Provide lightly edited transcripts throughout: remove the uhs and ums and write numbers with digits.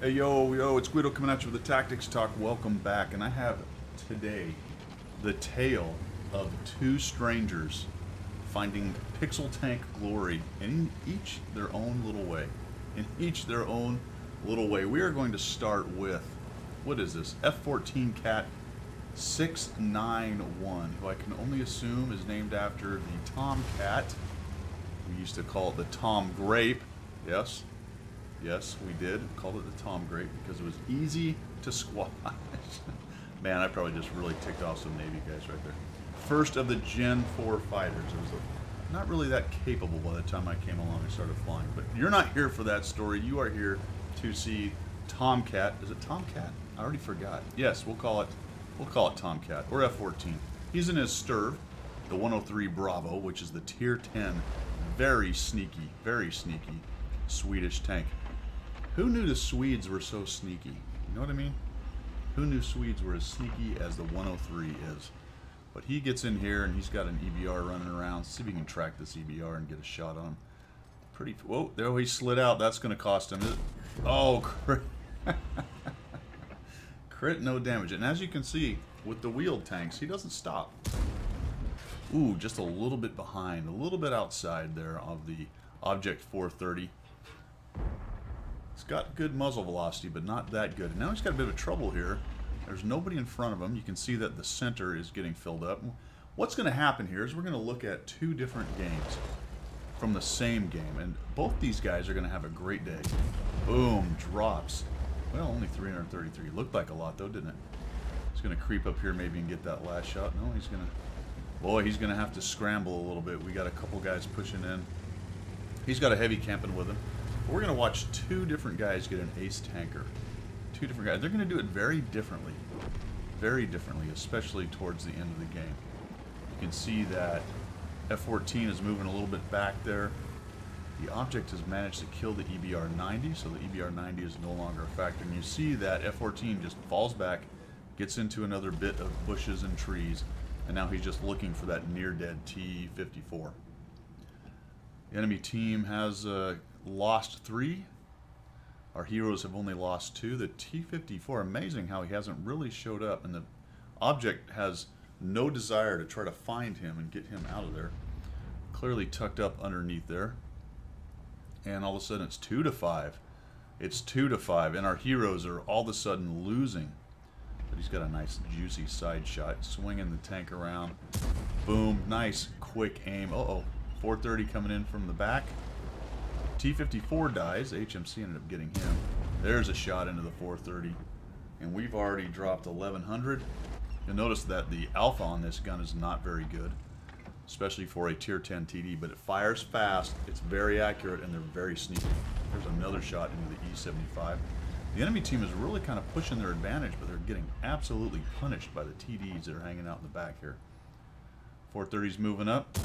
Hey, yo, it's Guido coming at you with the Tactics Talk. Welcome back. And I have today the tale of two strangers finding pixel tank glory in each their own little way. We are going to start with, what is this? F-14 Cat 691, who I can only assume is named after the Tomcat. We used to call it the Tom Grape. Yes, we did call it the Tom Grape because it was easy to squash. Man, I probably just really ticked off some Navy guys right there. First of the Gen 4 fighters. It was not really that capable by the time I came along and started flying. But you're not here for that story. You are here to see Tomcat. Is it Tomcat? I already forgot. Yes, we'll call it Tomcat or F-14. He's in his Sturv, the 103 Bravo, which is the Tier 10, very sneaky Swedish tank. Who knew the Swedes were so sneaky? You know what I mean? Who knew Swedes were as sneaky as the 103 is? But he gets in here and he's got an EBR running around. See if he can track this EBR and get a shot on him. Whoa, there he slid out. That's going to cost him. Oh, crit. Crit, no damage. And as you can see, with the wheeled tanks, he doesn't stop. Ooh, just a little bit behind. A little bit outside there of the Object 430. It's got good muzzle velocity, but not that good. And now he's got a bit of trouble here. There's nobody in front of him. You can see that the center is getting filled up. What's going to happen here is we're going to look at two different games from the same game. And both these guys are going to have a great day. Boom, drops. Well, only 333. Looked like a lot, though, didn't it? He's going to creep up here maybe and get that last shot. No, he's going to... Boy, he's going to have to scramble a little bit. We got a couple guys pushing in. He's got a heavy camping with him. We're going to watch two different guys get an ace tanker. Two different guys. They're going to do it very differently. Very differently, especially towards the end of the game. You can see that F-14 is moving a little bit back there. The Object has managed to kill the EBR-90, so the EBR-90 is no longer a factor. And you see that F-14 just falls back, gets into another bit of bushes and trees, and now he's just looking for that near-dead T-54. The enemy team has lost 3. Our heroes have only lost 2. The T-54, amazing how he hasn't really showed up, and the Object has no desire to try to find him and get him out of there. Clearly tucked up underneath there. And all of a sudden it's 2-5. It's 2-5, and our heroes are all of a sudden losing. But he's got a nice juicy side shot, swinging the tank around. Boom, nice quick aim. Uh-oh. 430 coming in from the back. T-54 dies. HMC ended up getting him. There's a shot into the 430. And we've already dropped 1100. You'll notice that the alpha on this gun is not very good, especially for a Tier 10 TD, but it fires fast, it's very accurate, and they're very sneaky. There's another shot into the E-75. The enemy team is really kind of pushing their advantage, but they're getting absolutely punished by the TDs that are hanging out in the back here. 430's moving up.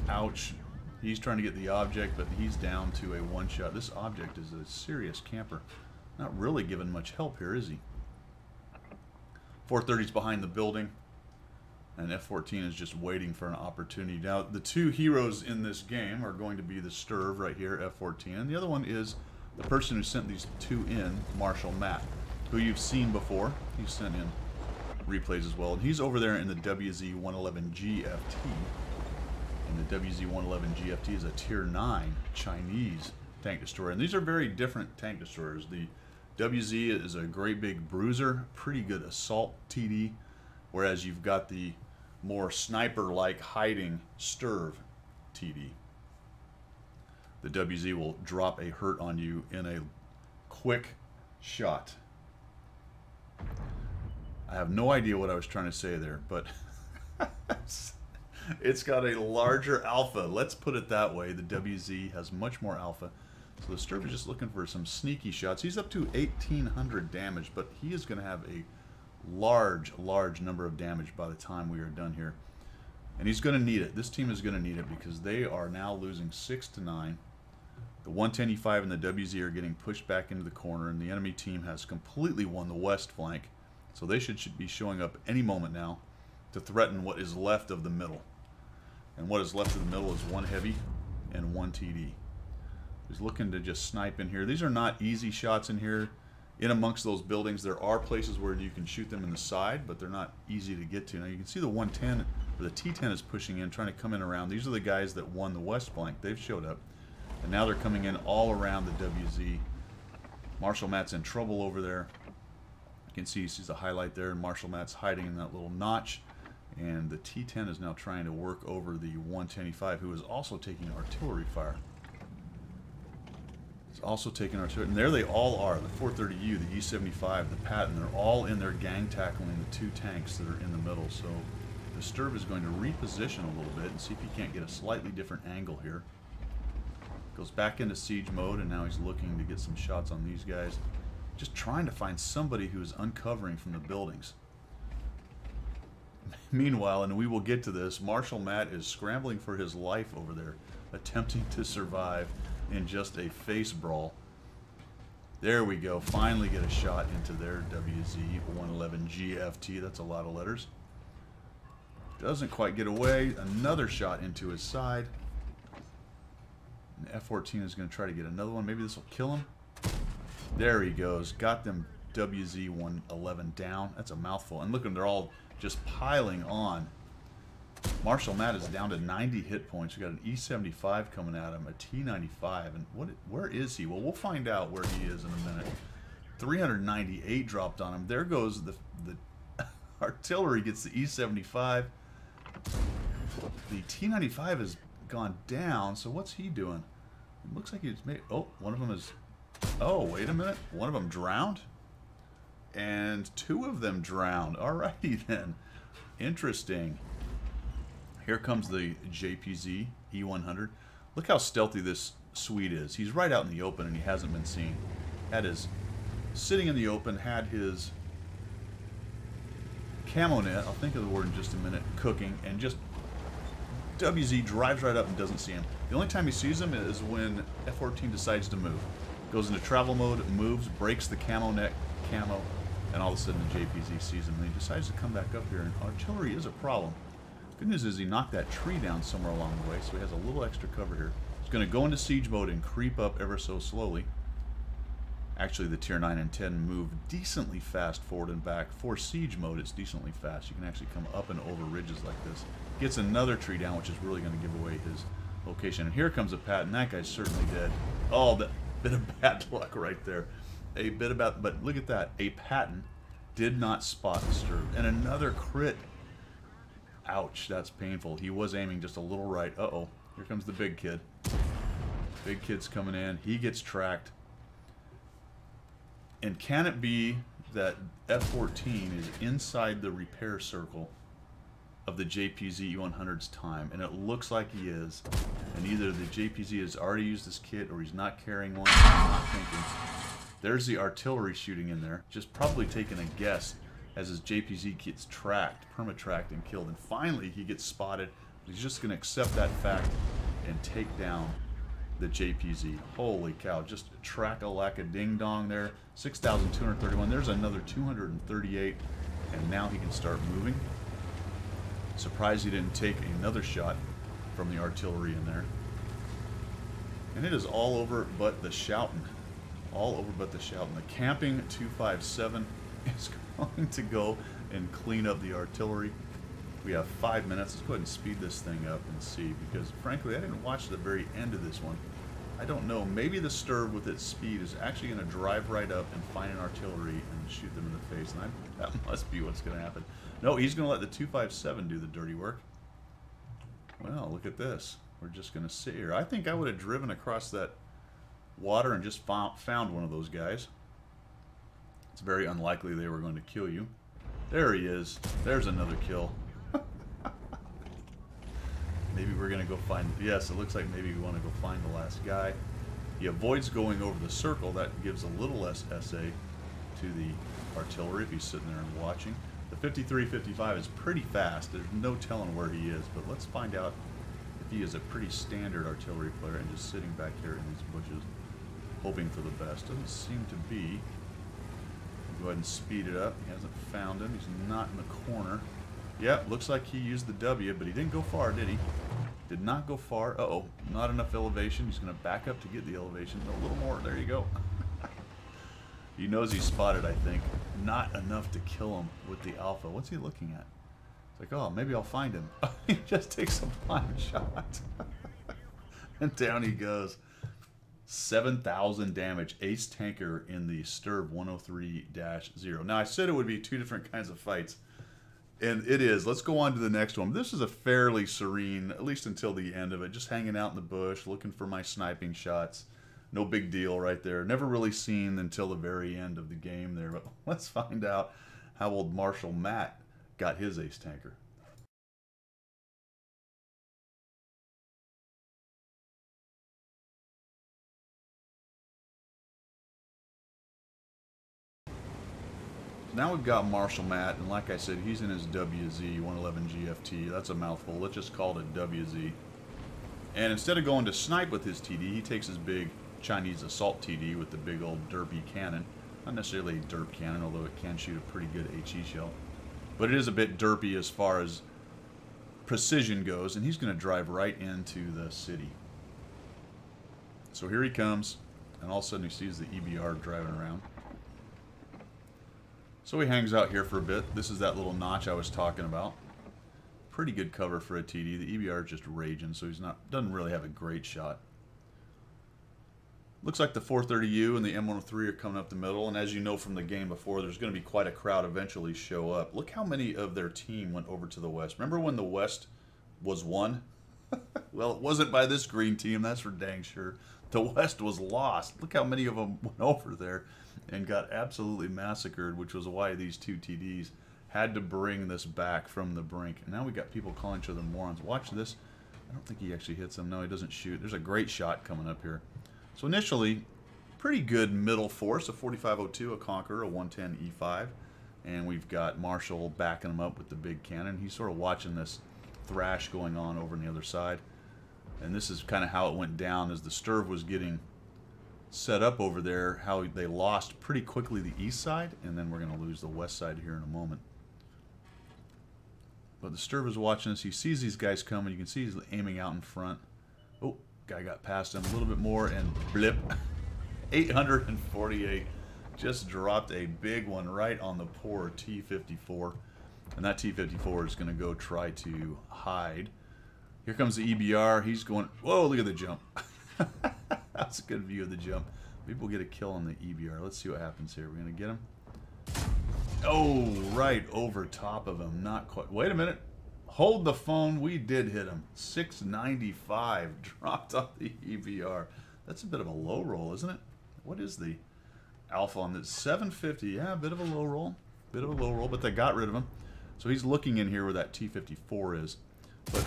Ouch. He's trying to get the Object, but he's down to a one-shot. This Object is a serious camper. Not really giving much help here, is he? 430's behind the building, and F-14 is just waiting for an opportunity. Now, the two heroes in this game are going to be the Sturv right here, F-14, and the other one is the person who sent these two in, Marshall Matt, who you've seen before. He's sent in replays as well, and he's over there in the WZ-111 GFT. And the WZ-111 GFT is a Tier 9 Chinese tank destroyer. And these are very different tank destroyers. The WZ is a great big bruiser, pretty good assault TD, whereas you've got the more sniper-like hiding Sturv TD. The WZ will drop a hurt on you in a quick shot. I have no idea what I was trying to say there, but it's got a larger alpha. Let's put it that way. The WZ has much more alpha. So the Sturv is just looking for some sneaky shots. He's up to 1,800 damage, but he is going to have a large number of damage by the time we are done here. And he's going to need it. This team is going to need it because they are now losing 6-9. The 110 E5 and the WZ are getting pushed back into the corner, and the enemy team has completely won the west flank. So they should be showing up any moment now to threaten what is left of the middle. And what is left of the middle is one heavy and one TD. He's looking to just snipe in here. These are not easy shots in here. in amongst those buildings. There are places where you can shoot them in the side, but they're not easy to get to. Now you can see the 110, or the T10 is pushing in, trying to come in around. These are the guys that won the west flank. They've showed up. And now they're coming in all around the WZ. Marshall Matt's in trouble over there. You can see he sees a highlight there, and Marshall Matt's hiding in that little notch. And the T10 is now trying to work over the 110E5, who is also taking artillery fire. It's also taking artillery. And there they all are, the 430U, the E75, the Patton. They're all in there gang tackling the two tanks that are in the middle. So Disturb is going to reposition a little bit and see if he can't get a slightly different angle here. Goes back into siege mode, and now he's looking to get some shots on these guys. Just trying to find somebody who's uncovering from the buildings. Meanwhile, and we will get to this, Marshall Matt is scrambling for his life over there, attempting to survive in just a face brawl. There we go. Finally get a shot into their WZ-111 GFT. That's a lot of letters. Doesn't quite get away. Another shot into his side. And F-14 is going to try to get another one. Maybe this will kill him. There he goes. Got them WZ-111 down. That's a mouthful. And look at them. They're all just piling on. Marshall Matt is down to 90 hit points. We got an E75 coming at him, a T95. And where is he? Well, we'll find out where he is in a minute. 398 dropped on him. There goes the artillery, gets the E75. The T95 has gone down, so what's he doing? It looks like he's made... Oh, one of them is... Oh, wait a minute. One of them drowned? And two of them drowned. Alrighty then. Interesting. Here comes the JPZ E100. Look how stealthy this Swede is. He's right out in the open and he hasn't been seen. Had his... Sitting in the open, had his camo net, I'll think of the word in just a minute, cooking, and just WZ drives right up and doesn't see him. The only time he sees him is when F-14 decides to move. Goes into travel mode, moves, breaks the camo, and all of a sudden the JPZ sees him, and he decides to come back up here, and artillery is a problem. Good news is he knocked that tree down somewhere along the way, so he has a little extra cover here. He's going to go into siege mode and creep up ever so slowly. Actually, the Tier 9 and 10 move decently fast forward and back. For siege mode, it's decently fast. You can actually come up and over ridges like this. Gets another tree down, which is really going to give away his location. And here comes a Patton. That guy's certainly dead. Oh, that bit of bad luck right there. A bit about, but look at that. A Patton did not spot Disturb. And another crit. Ouch, that's painful. He was aiming just a little right. Uh-oh. Here comes the big kid. Big kid's coming in. He gets tracked. And can it be that F-14 is inside the repair circle of the JPZ E100's time? And it looks like he is. And either the JPZ has already used this kit or he's not carrying one. I'm not thinking. There's the artillery shooting in there. Just probably taking a guess as his JPZ gets tracked, perma-tracked and killed. And finally he gets spotted. He's just going to accept that fact and take down the JPZ. Holy cow, just track-a-lack-a-ding-dong there. 6,231. There's another 238, and now he can start moving. Surprised he didn't take another shot from the artillery in there. And it is all over but the shouting. All over but the shouting. The camping 257 is going to go and clean up the artillery. We have 5 minutes. Let's go ahead and speed this thing up and see, because frankly I didn't watch the very end of this one. I don't know. Maybe the Sturb with its speed is actually going to drive right up and find an artillery and shoot them in the face. And that must be what's going to happen. No, he's going to let the 257 do the dirty work. Well, look at this. We're just going to sit here. I think I would have driven across that water and just found one of those guys. It's very unlikely they were going to kill you. There he is. There's another kill. Maybe we're going to go find... Yes, it looks like maybe we want to go find the last guy. He avoids going over the circle. That gives a little less SA to the artillery if he's sitting there and watching. The 53-55 is pretty fast. There's no telling where he is, but let's find out if he is a pretty standard artillery player and just sitting back here in these bushes, hoping for the best. Doesn't seem to be. Go ahead and speed it up. He hasn't found him. He's not in the corner. Yeah, looks like he used the W, but he didn't go far, did he? Did not go far. Uh-oh, not enough elevation. He's going to back up to get the elevation. A little more. There you go. He knows he's spotted, I think. Not enough to kill him with the Alpha. What's he looking at? It's like, oh, maybe I'll find him. He just takes a blind shot. And down he goes. 7,000 damage. Ace Tanker in the Sturb 103-0. Now, I said it would be two different kinds of fights. And it is. Let's go on to the next one. This is a fairly serene, at least until the end of it. Just hanging out in the bush, looking for my sniping shots. No big deal right there. Never really seen until the very end of the game there. But let's find out how old Marshall Matt got his Ace Tanker. Now we've got Marshall Matt, and like I said, he's in his WZ 111 GFT. That's a mouthful. Let's just call it a WZ. And instead of going to snipe with his TD, he takes his big Chinese assault TD with the big old derpy cannon. Not necessarily a derp cannon, although it can shoot a pretty good HE shell. But it is a bit derpy as far as precision goes, and he's going to drive right into the city. So here he comes, and all of a sudden he sees the EBR driving around. So he hangs out here for a bit. This is that little notch I was talking about. Pretty good cover for a TD. The EBR is just raging, so he's doesn't really have a great shot. Looks like the 430U and the M103 are coming up the middle, and as you know from the game before, there's going to be quite a crowd eventually show up. Look how many of their team went over to the west. Remember when the west was won? Well, it wasn't by this green team, that's for dang sure. The west was lost. Look how many of them went over there and got absolutely massacred, which was why these two TDs had to bring this back from the brink. And now we got people calling each other morons. Watch this. I don't think he actually hits them. No, he doesn't shoot. There's a great shot coming up here. So initially, pretty good middle force, a 4502, a Conqueror, a 110 E5. And we've got Marshall backing him up with the big cannon. He's sort of watching this thrash going on over on the other side. And this is kind of how it went down as the Sturv was getting set up over there, how they lost pretty quickly the east side, and then we're going to lose the west side here in a moment. But the Sturv is watching this. He sees these guys coming. You can see he's aiming out in front. Oh, guy got past him a little bit more, and blip. 848. Just dropped a big one right on the poor T-54. And that T-54 is going to go try to hide. Here comes the EBR. He's going, whoa, look at the jump. That's a good view of the jump. Maybe we'll get a kill on the EBR. Let's see what happens here. We're going to get him. Oh, right over top of him. Not quite. Wait a minute. Hold the phone. We did hit him. 695 dropped off the EBR. That's a bit of a low roll, isn't it? What is the alpha on this? 750. Yeah, a bit of a low roll. Bit of a low roll, but they got rid of him. So he's looking in here where that T-54 is. But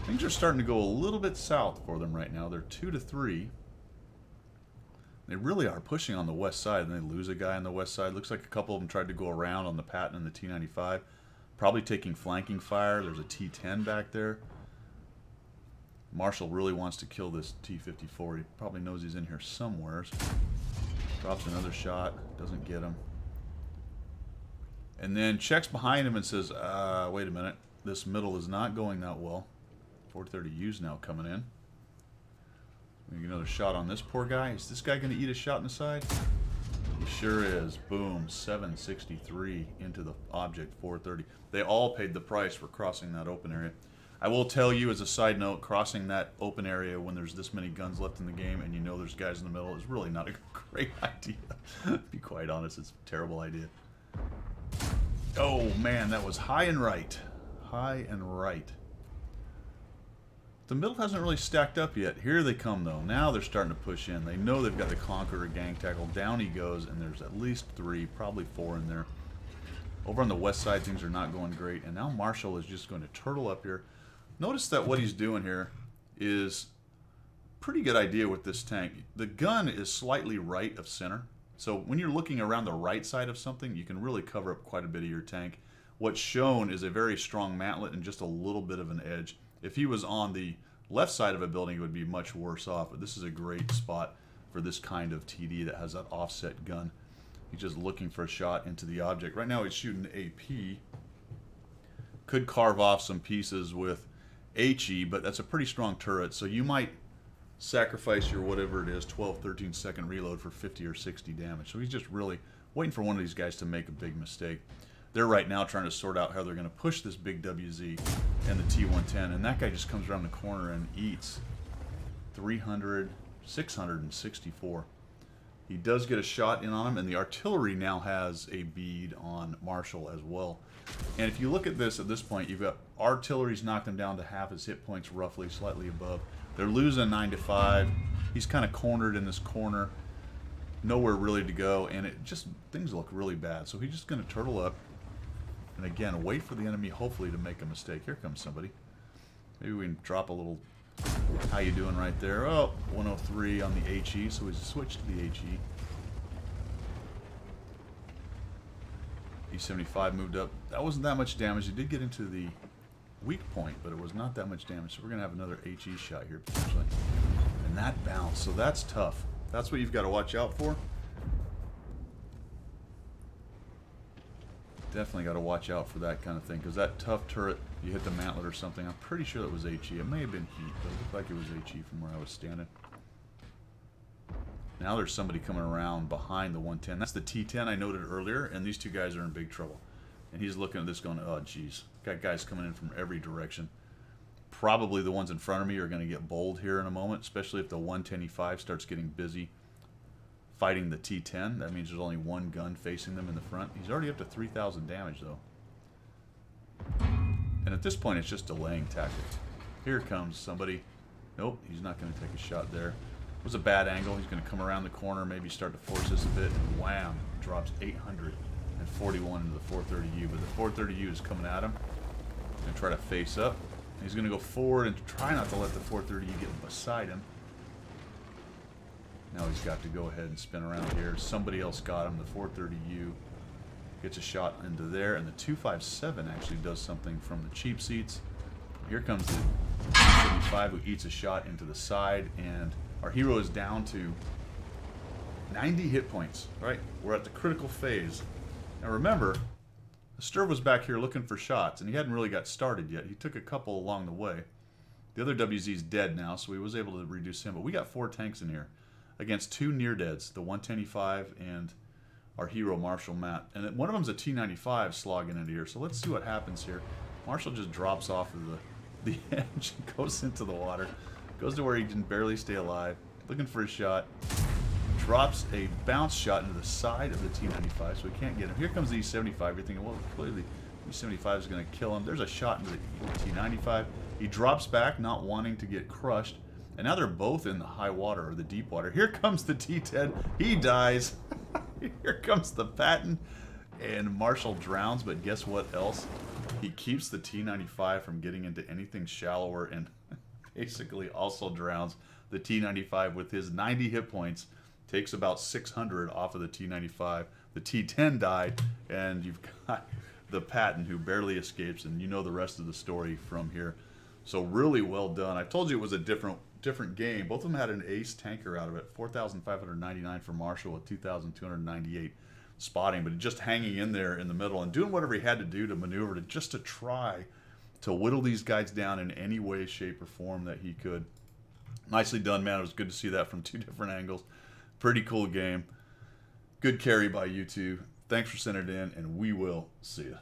things are starting to go a little bit south for them right now. They're 2-3. They really are pushing on the west side, and they lose a guy on the west side. Looks like a couple of them tried to go around on the Patton and the T-95. Probably taking flanking fire. There's a T-10 back there. Marshall really wants to kill this T-54. He probably knows he's in here somewhere. Drops another shot. Doesn't get him. And then checks behind him and says, wait a minute. This middle is not going that well. 430U's now coming in. We get another shot on this poor guy. Is this guy going to eat a shot in the side? He sure is. Boom. 763 into the object 430. They all paid the price for crossing that open area. I will tell you as a side note, crossing that open area when there's this many guns left in the game and you know there's guys in the middle is really not a great idea. To be quite honest, it's a terrible idea. Oh man, that was high and right. High and right. The middle hasn't really stacked up yet. Here they come, though. Now they're starting to push in. They know they've got the Conqueror gang tackle. Down he goes, and there's at least 3, probably 4 in there. Over on the west side, things are not going great. And now Marshall is just going to turtle up here. Notice that what he's doing here is pretty good idea with this tank. The gun is slightly right of center. So when you're looking around the right side of something, you can really cover up quite a bit of your tank. What's shown is a very strong mantlet and just a little bit of an edge. If he was on the left side of a building, it would be much worse off. But this is a great spot for this kind of TD that has that offset gun. He's just looking for a shot into the object. Right now he's shooting AP. Could carve off some pieces with HE, but that's a pretty strong turret. So you might sacrifice your whatever it is, 12, 13-second reload for 50 or 60 damage. So he's just really waiting for one of these guys to make a big mistake. They're right now trying to sort out how they're going to push this big WZ and the T-110, and that guy just comes around the corner and eats 300, 664. He does get a shot in on him, and the artillery now has a bead on Marshall as well. And if you look at this point, you've got artillery's knocked him down to half his hit points, roughly, slightly above. They're losing 9 to 5. He's kind of cornered in this corner, nowhere really to go, and it just, things look really bad. So he's just going to turtle up, and again, wait for the enemy, hopefully, to make a mistake. Here comes somebody. Maybe we can drop a little, how you doing right there? Oh, 103 on the HE, so he's switched to the HE. E75 moved up. That wasn't that much damage. He did get into the weak point, but it was not that much damage. So we're going to have another HE shot here, potentially. And that bounce, so that's tough. That's what you've got to watch out for. Definitely got to watch out for that kind of thing, because that tough turret, you hit the mantlet or something. I'm pretty sure that was HE. It may have been heat, but it looked like it was HE from where I was standing. Now there's somebody coming around behind the 110. That's the T10 I noted earlier, and these two guys are in big trouble. And he's looking at this going, oh, geez. Got guys coming in from every direction. Probably the ones in front of me are going to get bold here in a moment, especially if the 110E5 starts getting busy fighting the T10. That means there's only one gun facing them in the front. He's already up to 3,000 damage, though. And at this point, it's just delaying tactics. Here comes somebody. Nope, he's not going to take a shot there. It was a bad angle. He's going to come around the corner, maybe start to force this a bit, and wham, drops 841 into the 430U. But the 430U is coming at him. He's going to try to face up. He's going to go forward and try not to let the 430U get beside him. Now he's got to go ahead and spin around here. Somebody else got him. The 430U gets a shot into there, and the 257 actually does something from the cheap seats. Here comes the 275 who eats a shot into the side, and our hero is down to 90 hit points. Right, we're at the critical phase. Now remember, Sturv was back here looking for shots, and he hadn't really got started yet. He took a couple along the way. The other WZ's dead now, so he was able to reduce him. But we got 4 tanks in here against 2 near-deads, the 110E5 and our hero, Marshall Matt. And one of them's a T95 slogging into here, so let's see what happens here. Marshall just drops off of the edge and goes into the water. Goes to where he can barely stay alive, looking for a shot. Drops a bounce shot into the side of the T95, so he can't get him. Here comes the E75. You're thinking, well, clearly the E75 is going to kill him. There's a shot into the T95. He drops back, not wanting to get crushed. And now they're both in the high water, or the deep water. Here comes the T10. He dies. Here comes the Patton. And Marshall drowns, but guess what else? He keeps the T95 from getting into anything shallower and basically also drowns the T95 with his 90 hit points. Takes about 600 off of the T95. The T10 died, and you've got the Patton who barely escapes, and you know the rest of the story from here. So really well done. I told you it was a different game. Both of them had an ace tanker out of it. 4,599 for Marshall with 2,298 spotting, but just hanging in there in the middle and doing whatever he had to do to maneuver just to try to whittle these guys down in any way, shape, or form that he could. Nicely done, man. It was good to see that from 2 different angles. Pretty cool game. Good carry by you two. Thanks for sending it in, and we will see you.